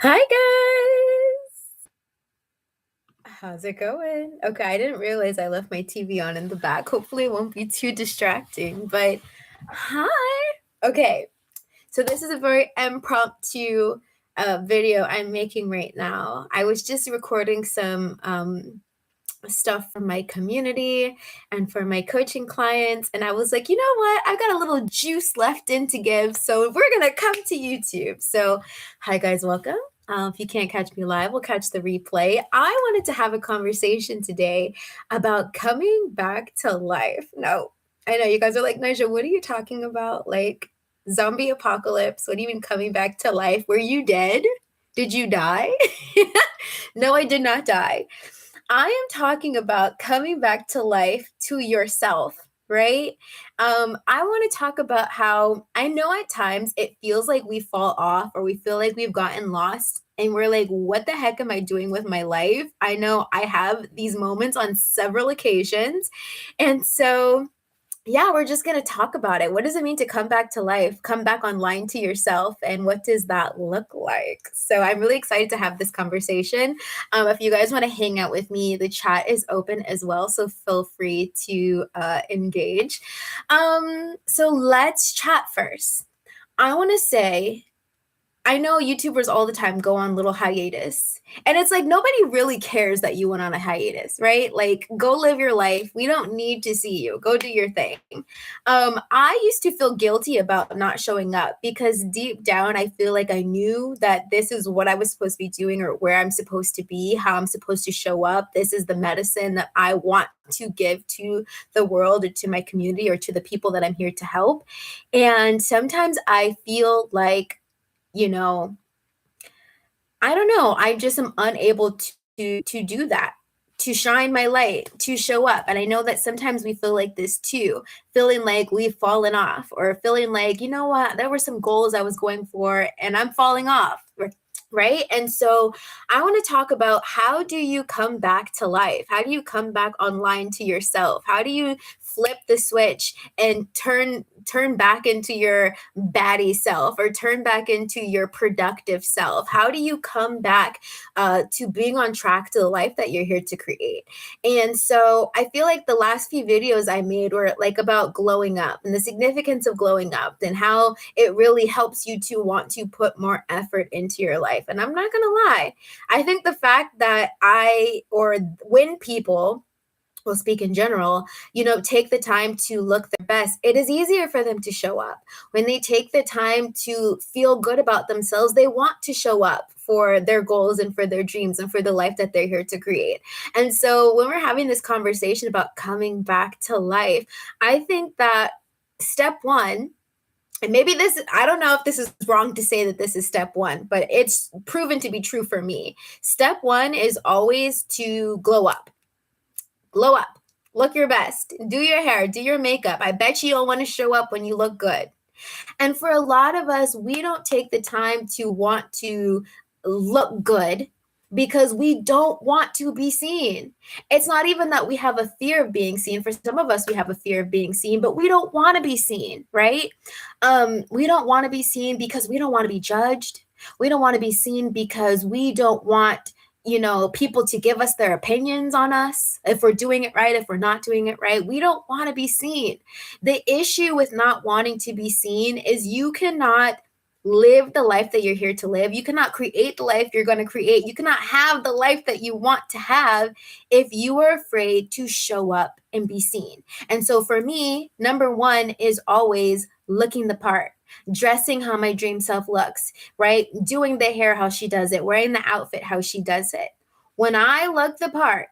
Hi guys. How's it going? Okay, I didn't realize I left my TV on in the back. Hopefully it won't be too distracting, but hi. Okay, so this is a very impromptu video I'm making right now. I was just recording some stuff for my community and for my coaching clients, and I was like, you know what? I've got a little juice left in to give, so we're gonna come to YouTube. So, hi guys, welcome. If you can't catch me live, we'll catch the replay. I wanted to have a conversation today about coming back to life. Now, I know you guys are like, Naja, what are you talking about? Like zombie apocalypse? What do you mean coming back to life? Were you dead? Did you die? No, I did not die. I am talking about coming back to life to yourself, right? I want to talk about how I know at times it feels like we fall off or we feel like we've gotten lost and we're like, what the heck am I doing with my life? I know I have these moments on several occasions. And so yeah, we're just going to talk about it. What does it mean to come back to life, come back online to yourself, and what does that look like? So I'm really excited to have this conversation. If you guys want to hang out with me, the chat is open as well, so feel free to engage. So let's chat first. I want to say I know YouTubers all the time go on little hiatus. And it's like nobody really cares that you went on a hiatus, right? Like go live your life. We don't need to see you. Go do your thing. I used to feel guilty about not showing up because deep down I feel like I knew that this is what I was supposed to be doing or where I'm supposed to be, how I'm supposed to show up. This is the medicine that I want to give to the world or to my community or to the people that I'm here to help. And sometimes I feel like I don't know, I just am unable to do that, to shine my light, to show up. And I know that sometimes we feel like this too, feeling like we've fallen off or feeling like, you know what, there were some goals I was going for and I'm falling off. Right. And so I want to talk about how do you come back to life? How do you come back online to yourself? How do you flip the switch and turn back into your baddie self or turn back into your productive self? How do you come back to being on track to the life that you're here to create? And so I feel like the last few videos I made were like about glowing up and the significance of glowing up and how it really helps you to want to put more effort into your life. And I'm not going to lie, I think the fact that when people will speak in general, take the time to look their best, it is easier for them to show up. When they take the time to feel good about themselves, they want to show up for their goals and for their dreams and for the life that they're here to create. And so when we're having this conversation about coming back to life, I think that step one, and maybe I don't know if this is wrong to say that this is step one, but it's proven to be true for me. Step one is always to glow up. Glow up, look your best, do your hair, do your makeup. I bet you don't want to show up when you look good. And for a lot of us, we don't take the time to want to look good because we don't want to be seen. It's not even that we have a fear of being seen. For some of us, we have a fear of being seen, but we don't want to be seen, right? We don't want to be seen because we don't want to be judged. We don't want to be seen because we don't want people to give us their opinions on us, if we're doing it right, if we're not doing it right. We don't want to be seen. The issue with not wanting to be seen is you cannot live the life that you're here to live. You cannot create the life you're going to create. You cannot have the life that you want to have if you are afraid to show up and be seen. And so for me, number one is always looking the part, dressing how my dream self looks, right? Doing the hair how she does it, wearing the outfit how she does it. When I look the part,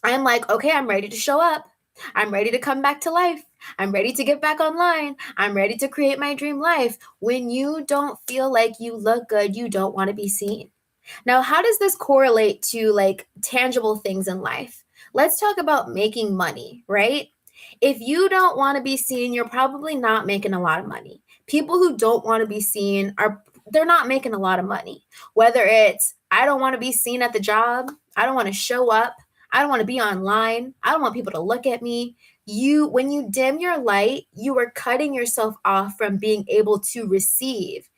I'm like, okay, I'm ready to show up. I'm ready to come back to life. I'm ready to get back online. I'm ready to create my dream life. When you don't feel like you look good, you don't want to be seen. Now, how does this correlate to like tangible things in life? Let's talk about making money, right? If you don't want to be seen, you're probably not making a lot of money. People who don't want to be seen they're not making a lot of money. Whether it's I don't want to be seen at the job, I don't want to show up, I don't want to be online, I don't want people to look at me. When you dim your light, you are cutting yourself off from being able to receive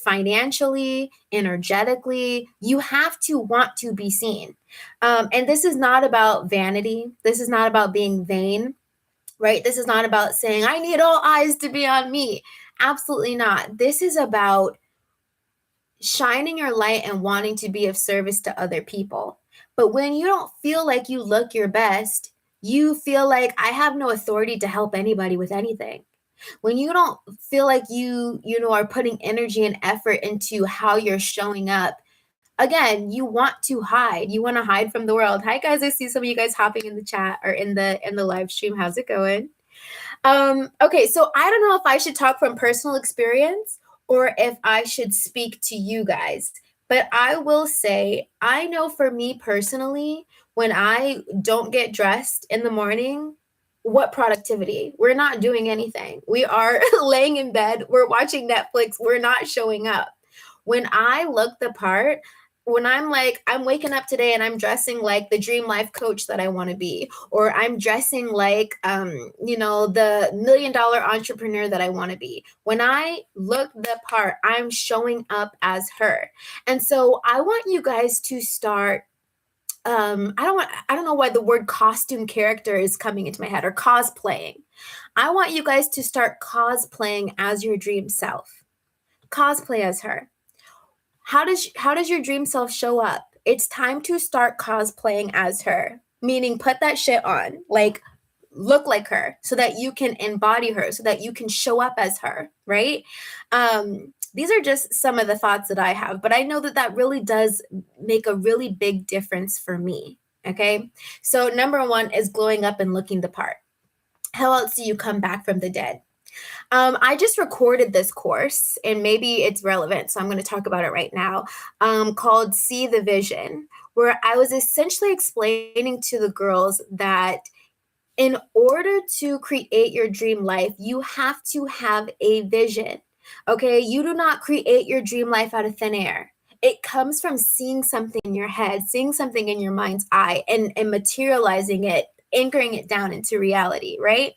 financially, energetically. You have to want to be seen. And this is not about vanity. This is not about being vain, right? This is not about saying, I need all eyes to be on me. Absolutely not. This is about shining your light and wanting to be of service to other people. But when you don't feel like you look your best, you feel like I have no authority to help anybody with anything. When you don't feel like you are putting energy and effort into how you're showing up, again, you want to hide. You want to hide from the world. Hi guys, I see some of you guys hopping in the chat or in the live stream. How's it going? Okay, so I don't know if I should talk from personal experience or if I should speak to you guys. But I will say, I know for me personally, when I don't get dressed in the morning, what productivity? We're not doing anything. We are laying in bed, we're watching Netflix, we're not showing up. When I look the part, when I'm like, I'm waking up today and I'm dressing like the dream life coach that I want to be, or I'm dressing like, the $1 million entrepreneur that I want to be. When I look the part, I'm showing up as her. And so I want you guys to start. I don't know why the word costume character is coming into my head, or cosplaying. I want you guys to start cosplaying as your dream self. Cosplay as her. How does your dream self show up? It's time to start cosplaying as her, meaning put that shit on, like look like her so that you can embody her, so that you can show up as her, right? These are just some of the thoughts that I have, but I know that really does make a really big difference for me, okay? So number one is glowing up and looking the part. How else do you come back from the dead? I just recorded this course and maybe it's relevant, so I'm going to talk about it right now, called See the Vision, where I was essentially explaining to the girls that in order to create your dream life, you have to have a vision, okay? You do not create your dream life out of thin air. It comes from seeing something in your head, seeing something in your mind's eye, and materializing it, anchoring it down into reality, right?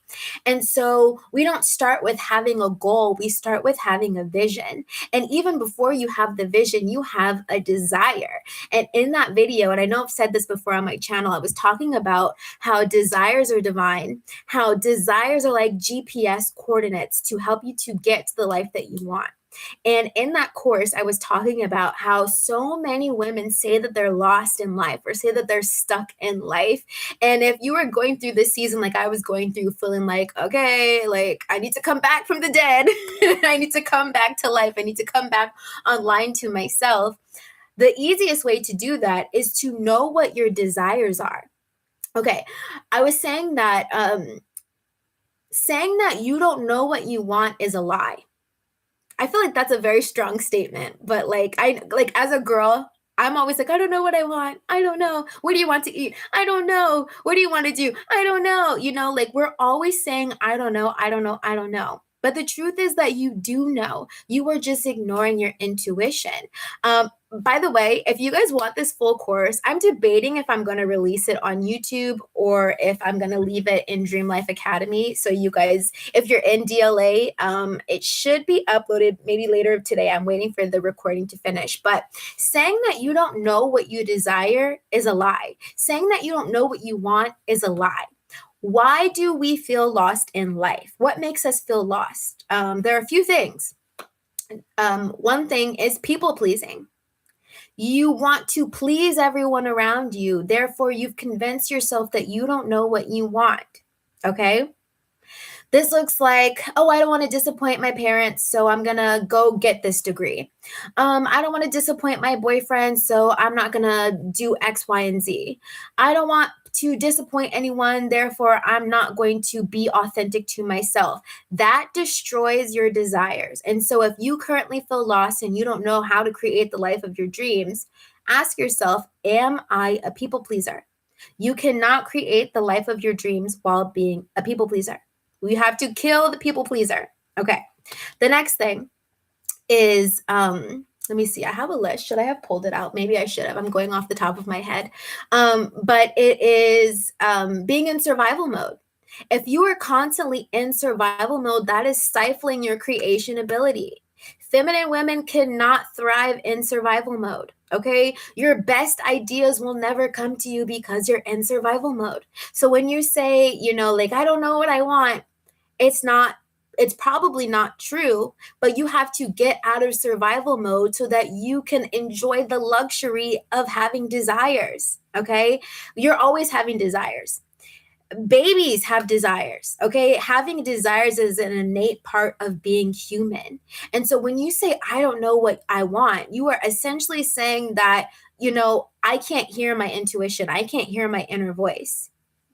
And so we don't start with having a goal, we start with having a vision. And even before you have the vision, you have a desire. And in that video, and I know I've said this before on my channel, I was talking about how desires are divine, how desires are like GPS coordinates to help you to get to the life that you want. And in that course, I was talking about how so many women say that they're lost in life or say that they're stuck in life. And if you were going through this season like I was going through, feeling like, okay, like I need to come back from the dead, I need to come back to life, I need to come back online to myself, the easiest way to do that is to know what your desires are. Okay, I was saying that you don't know what you want is a lie. I feel like that's a very strong statement, but as a girl, I'm always like, I don't know what I want. I don't know. What do you want to eat? I don't know. What do you want to do? I don't know. Like we're always saying, I don't know. I don't know. I don't know. But the truth is that you do know. You are just ignoring your intuition. By the way, if you guys want this full course, I'm debating if I'm going to release it on YouTube or if I'm going to leave it in Dream Life Academy. So you guys, if you're in DLA, it should be uploaded maybe later today. I'm waiting for the recording to finish. But saying that you don't know what you desire is a lie. Saying that you don't know what you want is a lie. Why do we feel lost in life? What makes us feel lost? There are a few things. One thing is people pleasing. You want to please everyone around you. Therefore, you've convinced yourself that you don't know what you want. Okay? This looks like, oh, I don't want to disappoint my parents, so I'm going to go get this degree. I don't want to disappoint my boyfriend, so I'm not going to do X, Y, and Z. I don't want to disappoint anyone, therefore I'm not going to be authentic to myself. That destroys your desires. And so if you currently feel lost and you don't know how to create the life of your dreams, ask yourself, am I a people pleaser? You cannot create the life of your dreams while being a people pleaser. We have to kill the people pleaser. Okay. The next thing is, let me see. I have a list. Should I have pulled it out? Maybe I should have. I'm going off the top of my head. But it is being in survival mode. If you are constantly in survival mode, that is stifling your creation ability. Feminine women cannot thrive in survival mode. Okay. Your best ideas will never come to you because you're in survival mode. So when you say, like, I don't know what I want, it's probably not true, but you have to get out of survival mode so that you can enjoy the luxury of having desires. Okay. You're always having desires. Babies have desires. Okay. Having desires is an innate part of being human. And so when you say, I don't know what I want, you are essentially saying that, I can't hear my intuition. I can't hear my inner voice.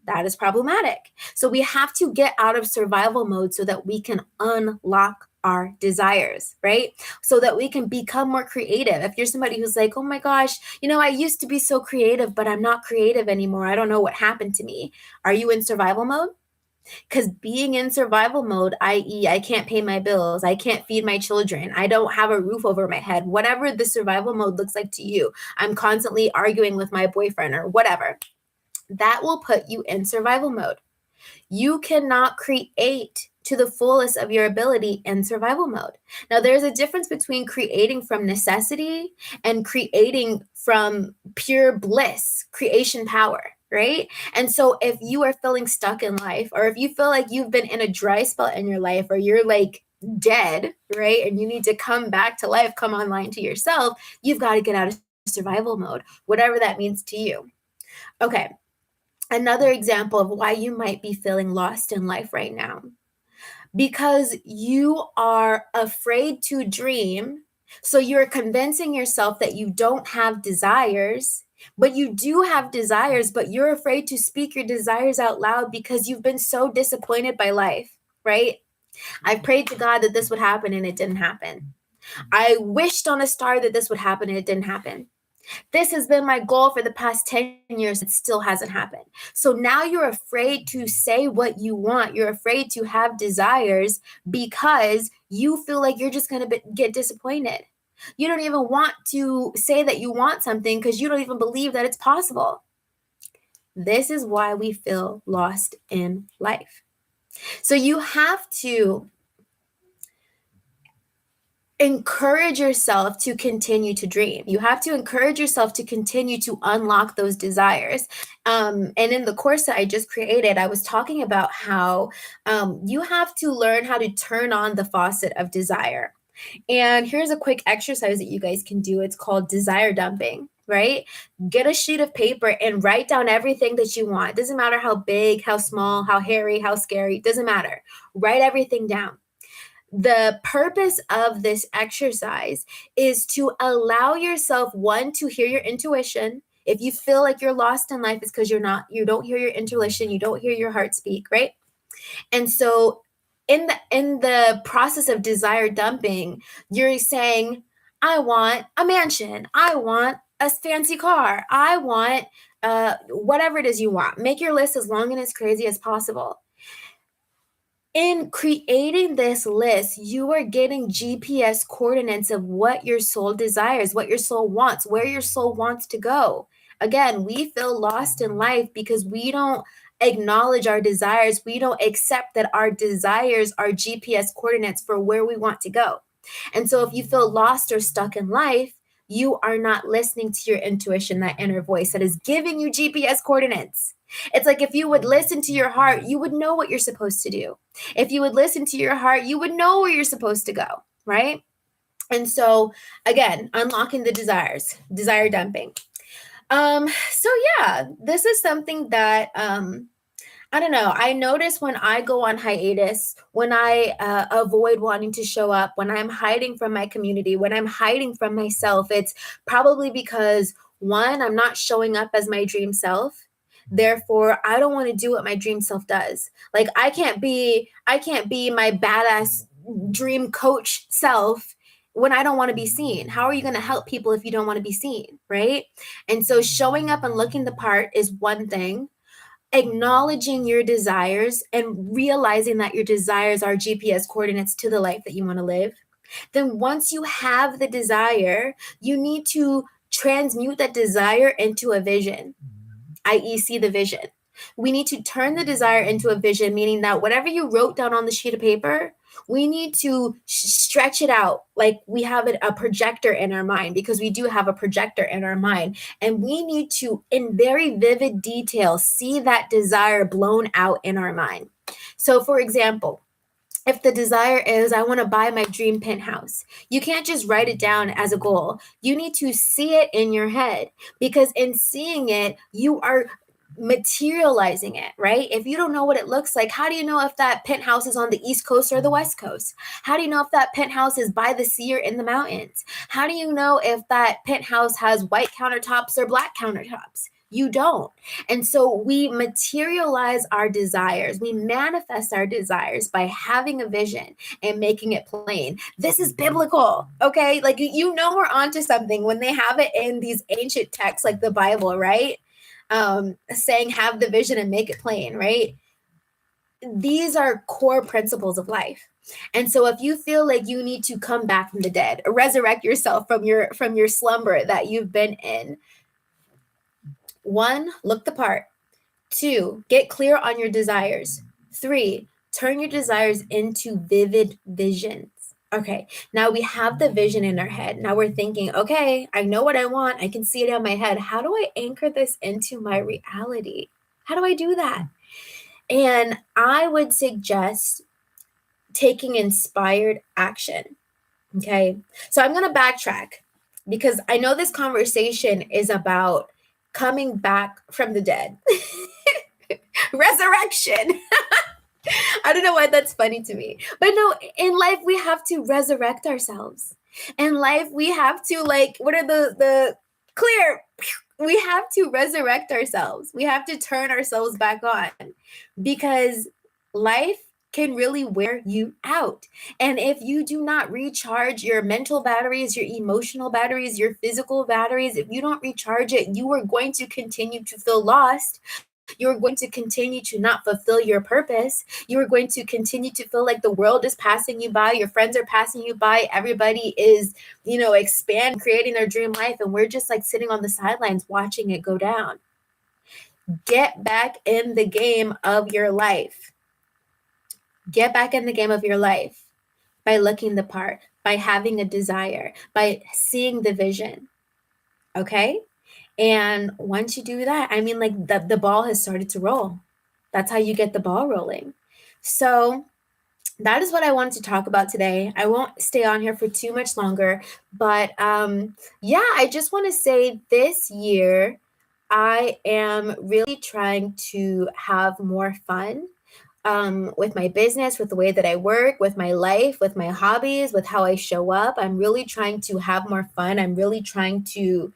That is problematic. So we have to get out of survival mode so that we can unlock our desires, right? So that we can become more creative. If you're somebody who's like, oh my gosh, I used to be so creative, but I'm not creative anymore. I don't know what happened to me. Are you in survival mode? Because being in survival mode, i.e., I can't pay my bills, I can't feed my children, I don't have a roof over my head, whatever the survival mode looks like to you, I'm constantly arguing with my boyfriend or whatever, that will put you in survival mode. You cannot create to the fullest of your ability in survival mode. Now, there's a difference between creating from necessity and creating from pure bliss, creation power, right? And so if you are feeling stuck in life, or if you feel like you've been in a dry spell in your life, or you're like dead, right? And you need to come back to life, come online to yourself, you've got to get out of survival mode, whatever that means to you. Okay. Another example of why you might be feeling lost in life right now. Because you are afraid to dream. So you're convincing yourself that you don't have desires, but you do have desires, but you're afraid to speak your desires out loud because you've been so disappointed by life, right? I prayed to God that this would happen and it didn't happen. I wished on a star that this would happen and it didn't happen. This has been my goal for the past 10 years. It still hasn't happened. So now you're afraid to say what you want. You're afraid to have desires because you feel like you're just going to get disappointed. You don't even want to say that you want something because you don't even believe that it's possible. This is why we feel lost in life. So you have to encourage yourself to continue to dream. You have to encourage yourself to continue to unlock those desires. And in the course that I just created, I was talking about how you have to learn how to turn on the faucet of desire. And here's a quick exercise that you guys can do. It's called desire dumping, right? Get a sheet of paper and write down everything that you want. It doesn't matter how big, how small, how hairy, how scary, it doesn't matter. Write everything down. The purpose of this exercise is to allow yourself, one, to hear your intuition. If you feel like you're lost in life, it's because you don't hear your intuition, you don't hear your heart speak, right? And so in the process of desire dumping, you're saying, I want a mansion, I want a fancy car, I want whatever it is you want. Make your list as long and as crazy as possible. In creating this list, you are getting GPS coordinates of what your soul desires, what your soul wants, where your soul wants to go. Again, we feel lost in life because we don't acknowledge our desires. We don't accept that our desires are GPS coordinates for where we want to go. And so if you feel lost or stuck in life, you are not listening to your intuition, that inner voice that is giving you GPS coordinates. It's like if you would listen to your heart, you would know what you're supposed to do. If you would listen to your heart, you would know where you're supposed to go, right? And so again, unlocking the desires, desire dumping. So yeah, this is something that I don't know. I notice when I go on hiatus, when I avoid wanting to show up, when I'm hiding from my community, when I'm hiding from myself, it's probably because one, I'm not showing up as my dream self. Therefore, I don't want to do what my dream self does. Like I can't be my badass dream coach self when I don't want to be seen. How are you going to help people if you don't want to be seen, right? And so showing up and looking the part is one thing. Acknowledging your desires and realizing that your desires are GPS coordinates to the life that you want to live. Then once you have the desire, you need to transmute that desire into a vision, i.e., see the vision. We need to turn the desire into a vision, meaning that whatever you wrote down on the sheet of paper, we need to stretch it out like we have a projector in our mind, because we do have a projector in our mind. And we need to, in very vivid detail, see that desire blown out in our mind. So, for example, if the desire is, I want to buy my dream penthouse, you can't just write it down as a goal. You need to see it in your head, because in seeing it, you are materializing it, right? If you don't know what it looks like, how do you know if that penthouse is on the East Coast or the West Coast? How do you know if that penthouse is by the sea or in the mountains? How do you know if that penthouse has white countertops or black countertops? You don't. And so we materialize our desires. We manifest our desires by having a vision and making it plain. This is biblical, okay? Like, you know, we're onto something when they have it in these ancient texts like the Bible, right? Saying have the vision and make it plain, right? These are core principles of life. And so if you feel like you need to come back from the dead, or resurrect yourself from your slumber that you've been in, 1, look the part. 2, get clear on your desires. 3, turn your desires into vivid visions. Okay, now we have the vision in our head. Now we're thinking, okay, I know what I want. I can see it in my head. How do I anchor this into my reality? How do I do that? And I would suggest taking inspired action. Okay, so I'm going to backtrack, because I know this conversation is about coming back from the dead. Resurrection. I don't know why that's funny to me. But no, in life, we have to resurrect ourselves. In life, we have to, like, what are the clear? We have to resurrect ourselves. We have to turn ourselves back on, because life can really wear you out. And if you do not recharge your mental batteries, your emotional batteries, your physical batteries, if you don't recharge it, you are going to continue to feel lost. You're going to continue to not fulfill your purpose. You're going to continue to feel like the world is passing you by. Your friends are passing you by. Everybody is, expand, creating their dream life. And we're just like sitting on the sidelines watching it go down. Get back in the game of your life. Get back in the game of your life by looking the part, by having a desire, by seeing the vision. Okay? And once you do that, I mean, like, the ball has started to roll. That's how you get the ball rolling. So that is what I wanted to talk about today. I won't stay on here for too much longer, but I just want to say this year, I am really trying to have more fun with my business, with the way that I work, with my life, with my hobbies, with how I show up. I'm really trying to have more fun. I'm really trying to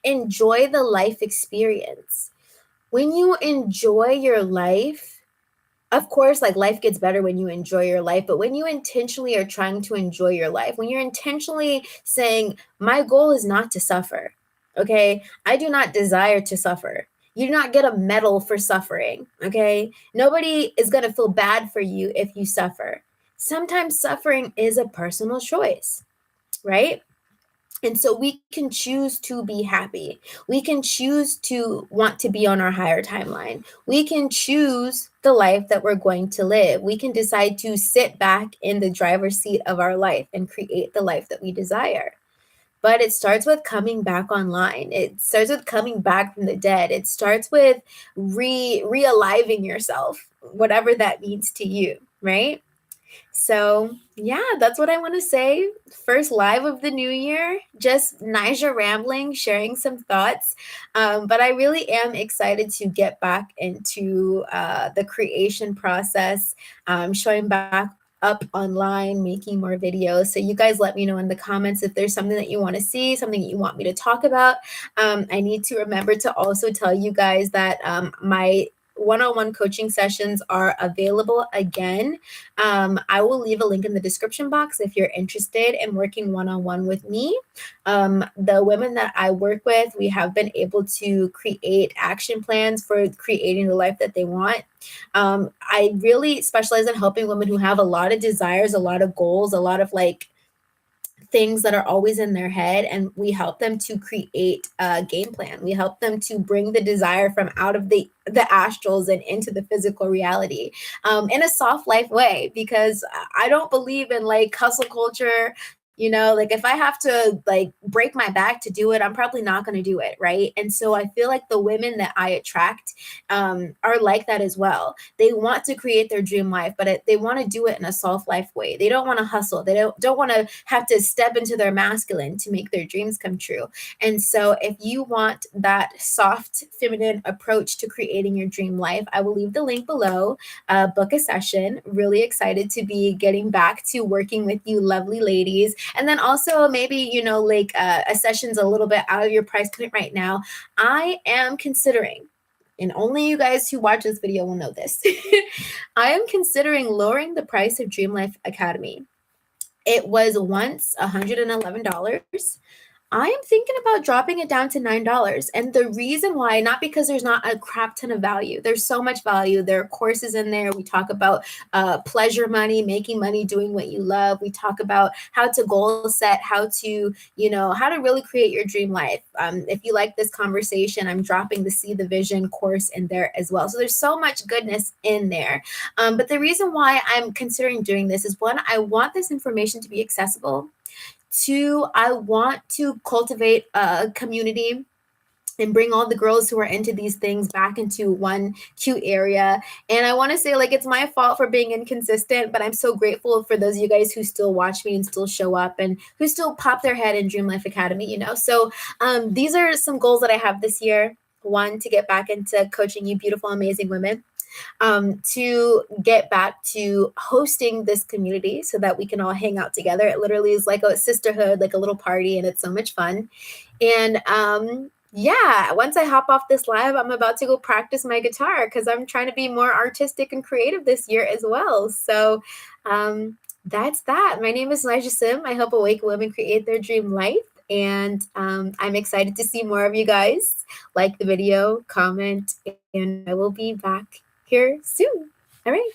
enjoy the life experience. When you enjoy your life, of course, like, life gets better when you enjoy your life, but when you intentionally are trying to enjoy your life, when you're intentionally saying, my goal is not to suffer, okay? I do not desire to suffer. You do not get a medal for suffering, okay? Nobody is going to feel bad for you if you suffer. Sometimes suffering is a personal choice, right? And so we can choose to be happy. We can choose to want to be on our higher timeline. We can choose the life that we're going to live. We can decide to sit back in the driver's seat of our life and create the life that we desire. But it starts with coming back online. It starts with coming back from the dead. It starts with realiving yourself, whatever that means to you, right? So, that's what I want to say. First live of the new year, just Nyjah rambling, sharing some thoughts. But I really am excited to get back into the creation process, showing back up online, making more videos. So you guys let me know in the comments if there's something that you want to see, something that you want me to talk about. I need to remember to also tell you guys that my one-on-one coaching sessions are available again. I will leave a link in the description box if you're interested in working one-on-one with me. The women that I work with, we have been able to create action plans for creating the life that they want. I really specialize in helping women who have a lot of desires, a lot of goals, a lot of things that are always in their head, and we help them to create a game plan. We help them to bring the desire from out of the astrals and into the physical reality, in a soft life way, because I don't believe in like hustle culture. You know, like if I have to like break my back to do it, I'm probably not going to do it, right? And so I feel like the women that I attract are like that as well. They want to create their dream life, but they want to do it in a soft life way. They don't want to hustle. They don't want to have to step into their masculine to make their dreams come true. And so if you want that soft feminine approach to creating your dream life, I will leave the link below. Book a session. Really excited to be getting back to working with you lovely ladies. And then also maybe, you know, like a session's a little bit out of your price point right now. I am considering, and only you guys who watch this video will know this, I am considering lowering the price of Dream Life Academy. It was once $111. I am thinking about dropping it down to $9. And the reason why, not because there's not a crap ton of value. There's so much value. There are courses in there. We talk about pleasure money, making money, doing what you love. We talk about how to goal set, how to, you know, how to really create your dream life. If you like this conversation, I'm dropping the See the Vision course in there as well. So there's so much goodness in there. But the reason why I'm considering doing this is, one, I want this information to be accessible. Two, I want to cultivate a community and bring all the girls who are into these things back into one cute area. And I want to say, like, it's my fault for being inconsistent, but I'm so grateful for those of you guys who still watch me and still show up and who still pop their head in Dream Life Academy, you know? So these are some goals that I have this year. One, to get back into coaching you beautiful, amazing women. To get back to hosting this community so that we can all hang out together. It literally is like a sisterhood, like a little party, and it's so much fun. And yeah, once I hop off this live, I'm about to go practice my guitar because I'm trying to be more artistic and creative this year as well. So that's that. My name is Elijah Sim. I help awake women create their dream life. And I'm excited to see more of you guys. Like the video, comment, and I will be back here soon. All right.